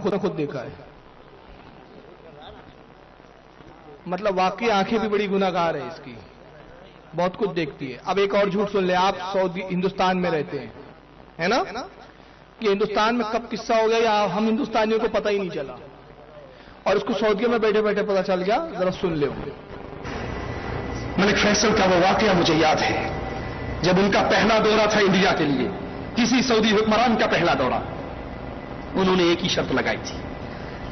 خود دیکھا ہے. مطلب واقعی آنکھیں بھی بڑی گناہگار ہے اس کی, بہت کچھ دیکھتی ہے. اب ایک اور جھوٹ سن لے, آپ ہندوستان میں رہتے ہیں, ہے نا, کہ ہندوستان میں کب قصہ ہو گیا یا ہم ہندوستانیوں کو پتہ ہی نہیں چلا, اور اس کو سعودیہ میں بیٹھے بیٹھے پتہ چل گیا. ذرا سن لے. ملک فیصل کا وہ واقعہ مجھے یاد ہے جب ان کا پہلا دورہ تھا انڈیا کے لیے, کسی سعودی حکمران کا پہلا دورہ. انہوں نے ایک ہی شرط لگائی تھی,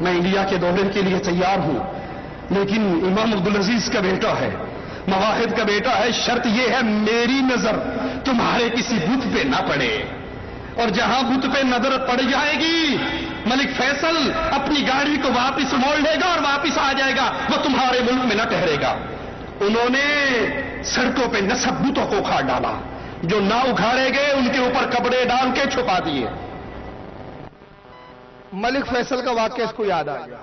میں انڈیا کے دورے کے لیے تیار ہوں, لیکن امام عبدالعزیز کا بیٹا ہے, مواحد کا بیٹا ہے, شرط یہ ہے میری نظر تمہارے کسی بت پہ نہ پڑے, اور جہاں بت پہ نظر پڑ جائے گی ملک فیصل اپنی گاڑی کو واپس موڑ لے گا اور واپس آ جائے گا, وہ تمہارے ملک میں نہ ٹھہرے گا. انہوں نے سڑکوں پہ نصب بتوں کو اکھاڑ ڈالا, جو نہ اکھاڑے گئے ان کے اوپر کپڑے ڈال کے چھپا دیے. ملک فیصل کا واقعہ اس کو یاد آ گیا.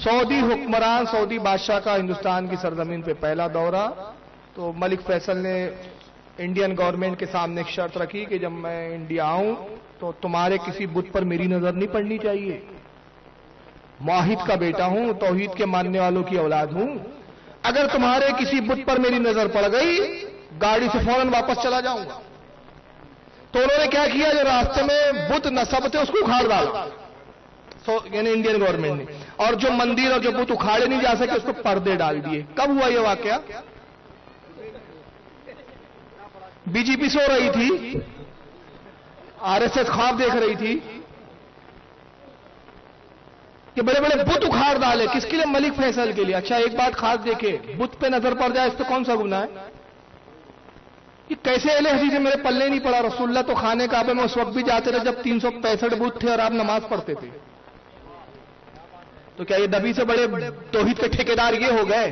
سعودی حکمران, سعودی بادشاہ کا ہندوستان کی سرزمین پہ پہلا دورہ, تو ملک فیصل نے انڈین گورنمنٹ کے سامنے ایک شرط رکھی کہ جب میں انڈیا آؤں تو تمہارے کسی بت پر میری نظر نہیں پڑنی چاہیے. موحد کا بیٹا ہوں, توحید کے ماننے والوں کی اولاد ہوں, اگر تمہارے کسی بت پر میری نظر پڑ گئی گاڑی سے فوراً واپس چلا جاؤں گا. تو انہوں نے کیا کیا, جو راستے میں بت نصب تھے اس کو اکھاڑ ڈالا, یعنی انڈین گورنمنٹ نے, اور جو مندر اور جو بت اکھاڑے نہیں جا سکے اس کو پردے ڈال دیے. کب ہوا یہ واقعہ؟ بی جے پی سو رہی تھی, آر ایس ایس خواب دیکھ رہی تھی کہ بڑے بڑے بت اکھاڑ ڈالے. کس کے لیے؟ ملک فیصل کے لیے. اچھا ایک بات خاص دیکھے, بت پہ نظر پڑ جائے اس پہ کون سا گناہ ہے؟ یہ کیسے اہل حدیث میرے پلے نہیں پڑا. رسول اللہ تو خانے کعبے میں اس وقت بھی جاتے تھے جب 365 بت تھے اور آپ نماز پڑھتے تھے. تو کیا یہ نبی سے بڑے توحید کے ٹھیکیدار یہ ہو گئے؟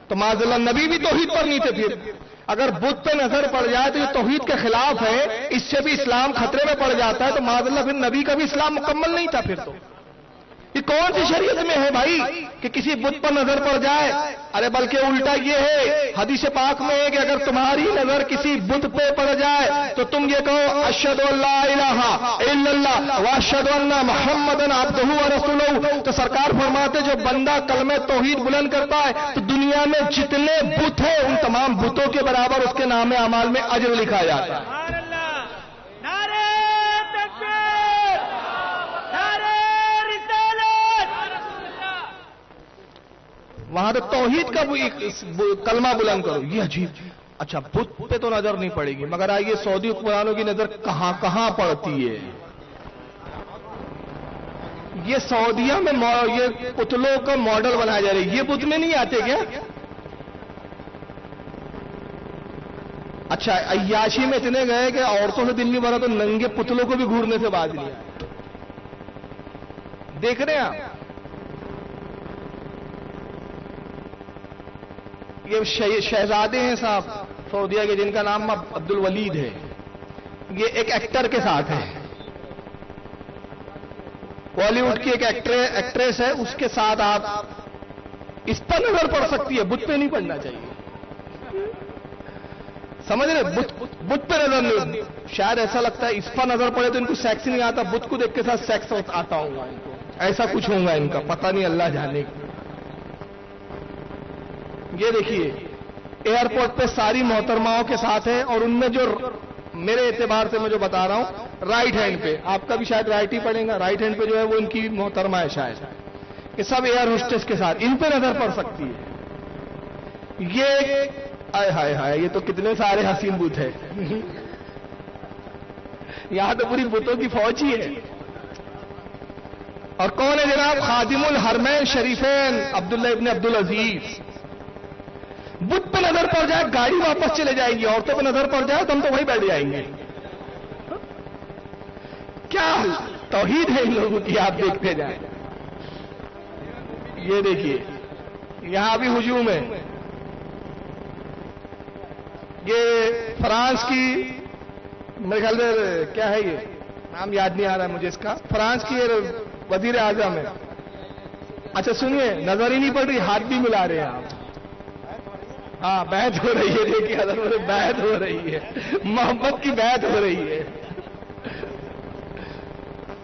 تو معاذ اللہ نبی بھی توحید پر نہیں تھے. پھر اگر بت پہ نظر پڑ جائے تو یہ توحید کے خلاف ہے, اس سے بھی اسلام خطرے میں پڑ جاتا ہے, تو معاذ اللہ پھر نبی کا بھی اسلام مکمل نہیں تھا. پھر تو یہ کون سی شریعت میں ہے بھائی کہ کسی بت پر نظر پڑ جائے؟ ارے بلکہ الٹا یہ ہے, حدیث پاک میں ہے کہ اگر تمہاری نظر کسی بت پہ پڑ جائے تو تم یہ کہو اشہد ان لا الہ الا اللہ واشہد ان محمدا عبدہ ورسولہ. تو سرکار فرماتے جو بندہ کلمہ توحید بلند کرتا ہے تو دنیا میں جتنے بت ہیں ان تمام بتوں کے برابر اس کے نام اعمال میں اجر لکھا جاتا ہے. وہاں تو توحید کا کلمہ بلند کرو, یہ عجیب. اچھا بت پہ تو نظر نہیں پڑے گی, مگر آئیے سعودی حکمرانوں کی نظر کہاں کہاں پڑتی ہے. یہ سعودیہ میں یہ پتلوں کا ماڈل بنایا جا رہا ہے, یہ بت میں نہیں آتے کیا؟ اچھا عیاشی میں اتنے گئے کہ عورتوں سے دل نہیں بھرا تو ننگے پتلوں کو بھی گھورنے سے باز نہیں آیا. دیکھ رہے ہیں آپ, یہ شہزادے ہیں صاحب سعودیہ کے جن کا نام عبد الولید ہے, یہ ایک ایکٹر کے ساتھ ہے, بالی ووڈ کی ایک ایکٹریس ہے, اس کے ساتھ آپ اس پر نظر پڑ سکتی ہے, بت پہ نہیں پڑنا چاہیے. سمجھ رہے, بت پہ نظر نہیں. شاید ایسا لگتا ہے اس پر نظر پڑے تو ان کو سیکس نہیں آتا, بت کو دیکھ کے ساتھ سیکس آتا ہوگا ان کو, ایسا کچھ ہوگا ان کا, پتہ نہیں, اللہ جانے. یہ دیکھیے ایئرپورٹ پہ ساری محترماؤں کے ساتھ ہے, اور ان میں جو میرے اعتبار سے میں جو بتا رہا ہوں رائٹ ہینڈ پہ, آپ کا بھی شاید رائٹ ہی پڑے گا, رائٹ ہینڈ پہ جو ہے وہ ان کی محترمہ ہے شاید, یہ سب ایئر ہوسٹس کے ساتھ, ان پہ نظر پڑ سکتی ہے. یہ آئے ہائے ہائے, یہ تو کتنے سارے حسین بت ہے. یہاں تو پوری بتوں کی فوج ہی ہے. اور کون ہے جناب؟ خادم الحرمین شریفین عبداللہ ابن عبدالعزیز. بت پہ نظر پڑ جائے گاڑی واپس چلے جائے گی, عورتوں پہ نظر پڑ جائے تو ہم تو وہیں بیٹھ جائیں گے. کیا توحید ہے ان لوگوں کی, آپ دیکھتے جائیں. یہ دیکھیے یہاں بھی ہجوم ہے. یہ فرانس کی, میرے خیال سے کیا ہے, یہ نام یاد نہیں آ رہا ہے مجھے اس کا, فرانس کی وزیر اعظم ہے. اچھا سنیے, نظر ہی نہیں پڑ رہی, ہاتھ بھی ملا رہے ہیں آپ. ہاں بیعت ہو رہی ہے, دیکھیے حضرت بیعت ہو رہی ہے, محبت کی بیعت ہو رہی ہے.